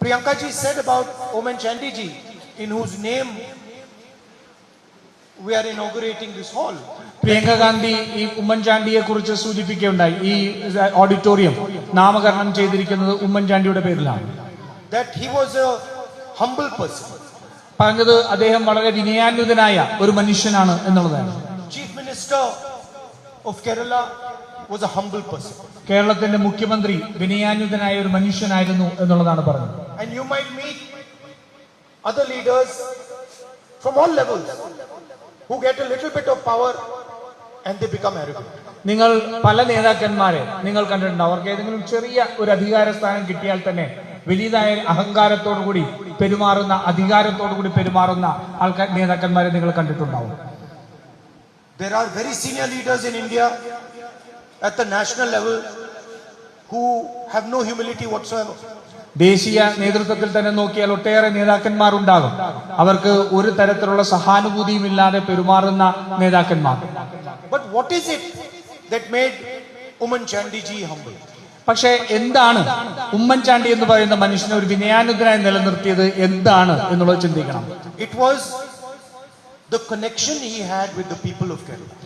Priyanka ji said about Oman Chandy ji, in whose name we are inaugurating this hall. Priyanka Gandhi ഈ ഉമ്മൻചാണ്ടിയെ കുറിച്ച് സൂചിപ്പിക്കുകയുണ്ടായി. ഈ auditorium നാമകരണം ചെയ്തിരിക്കുന്നത് ഉമ്മൻചാണ്ടിയുടെ പേരിലാണ്. That he was a humble person. പറഞ്ഞത് അദ്ദേഹം വളരെ വിനയാന്വിതനായ ഒരു മനുഷ്യനാണ് എന്നുള്ളതാണ്. Chief Minister of Kerala was a humble person. കേരളത്തിന്റെ മുഖ്യമന്ത്രി വിനയാന്വിതനായ ഒരു മനുഷ്യനായിരുന്നു എന്നുള്ളതാണ് പറഞ്ഞത്. And you might meet other leaders from all levels who get a little bit of power and they become arrogant. നിങ്ങൾ പല നേതാക്കന്മാരെ നിങ്ങൾ കണ്ടിട്ടുണ്ട്. അവർക്ക് ഏതെങ്കിലും ചെറിയ ഒരു അധികാര സ്ഥാനം കിട്ടിയാൽ തന്നെ വലിയതായ അഹങ്കാരത്തോടുകൂടി പെരുമാറുന്ന, അധികാരത്തോടുകൂടി പെരുമാറുന്ന ആൾക്കാർ നേതാക്കന്മാരെ നിങ്ങൾ കണ്ടിട്ടുണ്ടാവും. There are very senior leaders in India at the national level who have no humility whatsoever. ദേശീയ നേതൃത്വത്തിൽ തന്നെ നോക്കിയാൽ ഒട്ടേറെ നേതാക്കന്മാരുണ്ടാകും. അവർക്ക് ഒരു തരത്തിലുള്ള സഹാനുഭൂതിയും ഇല്ലാതെ പെരുമാറുന്ന നേതാക്കന്മാർ. But what is it that made Oman Chandy ji humble? പക്ഷെ എന്താണ് ഉമ്മൻചാണ്ടി എന്ന് പറയുന്ന മനുഷ്യനെ ഒരു വിനയാനുദ്ധനായി നിലനിർത്തിയത് എന്താണ് എന്നുള്ളത് ചിന്തിക്കണം. It was the connection he had with the people of Kerala.